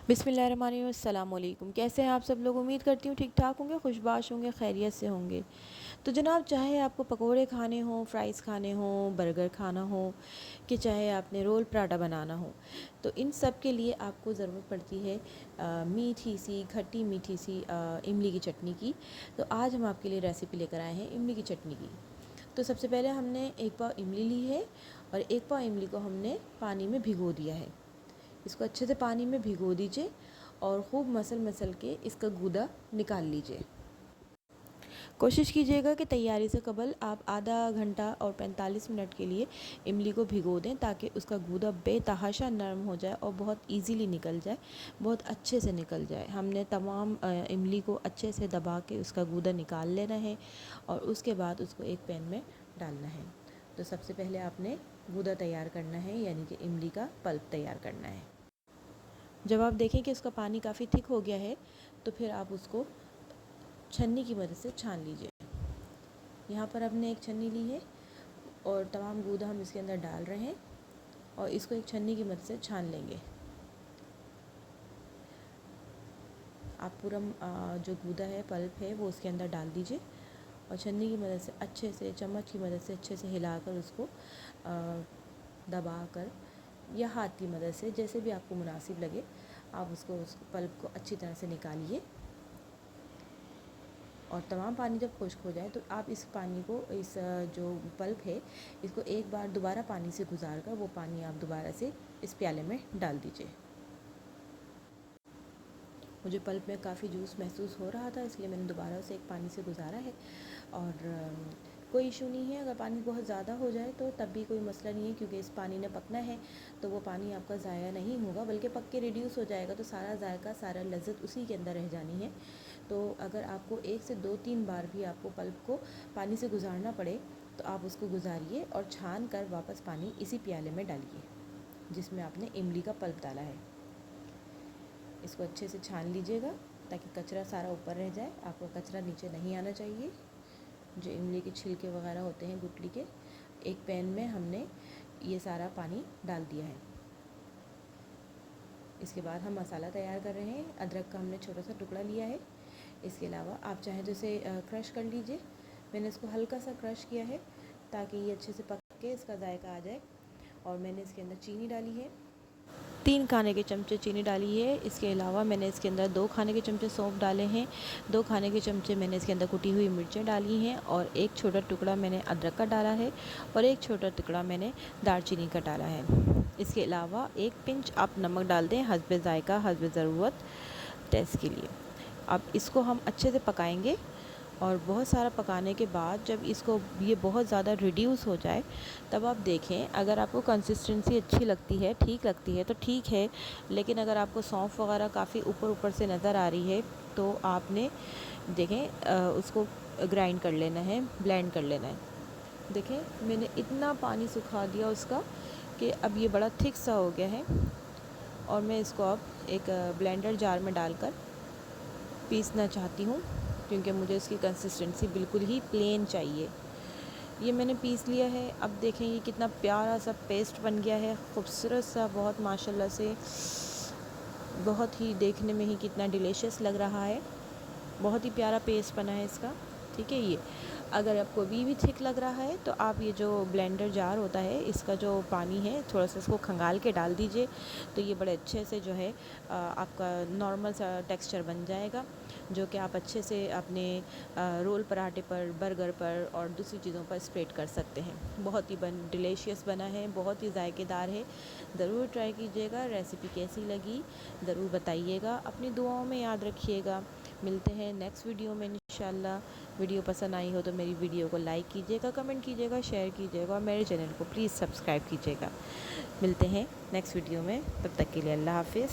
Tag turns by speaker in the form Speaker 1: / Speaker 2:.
Speaker 1: बिस्मिल्लाहिर्रहमानिर्रहीम। अस्सलाम वालेकुम। कैसे हैं आप सब लोग? उम्मीद करती हूँ ठीक ठाक होंगे, खुशबाश होंगे, खैरियत से होंगे। तो जनाब, चाहे आपको पकोड़े खाने हों, फ्राइज़ खाने हों, बर्गर खाना हो, कि चाहे आपने रोल पराठा बनाना हो, तो इन सब के लिए आपको ज़रूरत पड़ती है मीठी सी, खट्टी मीठी सी इमली की चटनी की। तो आज हम आपके लिए रेसिपी लेकर आए हैं इमली की चटनी की। तो सबसे पहले हमने एक पाव इमली ली है और एक पाव इमली को हमने पानी में भिगो दिया है। इसको अच्छे से पानी में भिगो दीजिए और ख़ूब मसल के इसका गूदा निकाल लीजिए। कोशिश कीजिएगा कि तैयारी से कबल आप आधा घंटा और 45 मिनट के लिए इमली को भिगो दें, ताकि उसका गूदा बेतहाशा नरम हो जाए और बहुत इजीली निकल जाए, बहुत अच्छे से निकल जाए। हमने तमाम इमली को अच्छे से दबा के उसका गूदा निकाल लेना है और उसके बाद उसको एक पैन में डालना है। तो सबसे पहले आपने गूदा तैयार करना है, यानी कि इमली का पल्प तैयार करना है। जब आप देखें कि उसका पानी काफ़ी थिक हो गया है, तो फिर आप उसको छन्नी की मदद से छान लीजिए। यहाँ पर हमने एक छन्नी ली है और तमाम गूदा हम इसके अंदर डाल रहे हैं और इसको एक छन्नी की मदद से छान लेंगे। आप पूरा जो गूदा है, पल्प है, वो उसके अंदर डाल दीजिए और छन्नी की मदद से अच्छे से, चम्मच की मदद से अच्छे से हिलाकर उसको दबा कर या हाथ की मदद से, जैसे भी आपको मुनासिब लगे, आप उस पल्प को अच्छी तरह से निकालिए। और तमाम पानी जब खुश्क हो जाए तो आप इस पानी को, इस जो पल्प है, इसको एक बार दोबारा पानी से गुजार कर वो पानी आप दोबारा से इस प्याले में डाल दीजिए। मुझे पल्प में काफ़ी जूस महसूस हो रहा था, इसलिए मैंने दोबारा उसे एक पानी से गुजारा है। और कोई इशू नहीं है, अगर पानी बहुत ज़्यादा हो जाए तो तब भी कोई मसला नहीं है, क्योंकि इस पानी ने पकना है, तो वो पानी आपका ज़ाया नहीं होगा, बल्कि पक के रिड्यूस हो जाएगा, तो सारा जायका, सारा लज़्ज़त उसी के अंदर रह जानी है। तो अगर आपको 1 से 2-3 बार भी आपको पल्प को पानी से गुजारना पड़े, तो आप उसको गुजारिए और छान कर वापस पानी इसी प्याले में डालिए जिसमें आपने इमली का पल्प डाला है। इसको अच्छे से छान लीजिएगा ताकि कचरा सारा ऊपर रह जाए, आपका कचरा नीचे नहीं आना चाहिए। जो इमली के छिलके वगैरह होते हैं गुठली के, एक पैन में हमने ये सारा पानी डाल दिया है। इसके बाद हम मसाला तैयार कर रहे हैं। अदरक का हमने छोटा सा टुकड़ा लिया है। इसके अलावा आप चाहें तो इसे क्रश कर लीजिए। मैंने इसको हल्का सा क्रश किया है ताकि ये अच्छे से पक के इसका जायका आ जाए। और मैंने इसके अंदर चीनी डाली है, 3 खाने के चमचे चीनी डाली है। इसके अलावा मैंने इसके अंदर 2 खाने के चमचे सौंफ डाले हैं, 2 खाने के चमचे मैंने इसके अंदर कुटी हुई मिर्चें डाली हैं और एक छोटा टुकड़ा मैंने अदरक का डाला है और एक छोटा टुकड़ा मैंने दालचीनी का डाला है। इसके अलावा एक पिंच आप नमक डाल दें, हस्बे ज़ायका, हस्बे ज़रूरत, टेस्ट के लिए। अब इसको हम अच्छे से पकाएंगे और बहुत सारा पकाने के बाद जब इसको ये बहुत ज़्यादा रिड्यूस हो जाए, तब आप देखें, अगर आपको कंसिस्टेंसी अच्छी लगती है, ठीक लगती है तो ठीक है, लेकिन अगर आपको सौंफ वगैरह काफ़ी ऊपर से नज़र आ रही है, तो आपने देखें उसको ग्राइंड कर लेना है, ब्लेंड कर लेना है। देखें, मैंने इतना पानी सुखा दिया उसका कि अब ये बड़ा थिक सा हो गया है और मैं इसको अब एक ब्लेंडर जार में डालकर पीसना चाहती हूँ, क्योंकि मुझे इसकी कंसिस्टेंसी बिल्कुल ही प्लेन चाहिए। ये मैंने पीस लिया है। अब देखें ये कितना प्यारा सा पेस्ट बन गया है, खूबसूरत सा, बहुत माशाल्लाह से, बहुत ही देखने में ही कितना डिलीशियस लग रहा है। बहुत ही प्यारा पेस्ट बना है इसका। ठीक है, ये अगर आपको भी थिक लग रहा है तो आप ये जो ब्लेंडर जार होता है, इसका जो पानी है, थोड़ा सा इसको खंगाल के डाल दीजिए, तो ये बड़े अच्छे से जो है आपका नॉर्मल सा टेक्सचर बन जाएगा, जो कि आप अच्छे से अपने रोल पराठे पर, बर्गर पर और दूसरी चीज़ों पर स्प्रेड कर सकते हैं। बहुत ही डिलीशियस बना है, बहुत ही जायकेदार है। ज़रूर ट्राई कीजिएगा। रेसिपी कैसी लगी ज़रूर बताइएगा, अपनी दुआओं में याद रखिएगा। मिलते हैं नेक्स्ट वीडियो में इंशाल्लाह। वीडियो पसंद आई हो तो मेरी वीडियो को लाइक कीजिएगा, कमेंट कीजिएगा, शेयर कीजिएगा और मेरे चैनल को प्लीज़ सब्सक्राइब कीजिएगा। मिलते हैं नेक्स्ट वीडियो में, तब तक के लिए अल्लाह हाफ़िज़।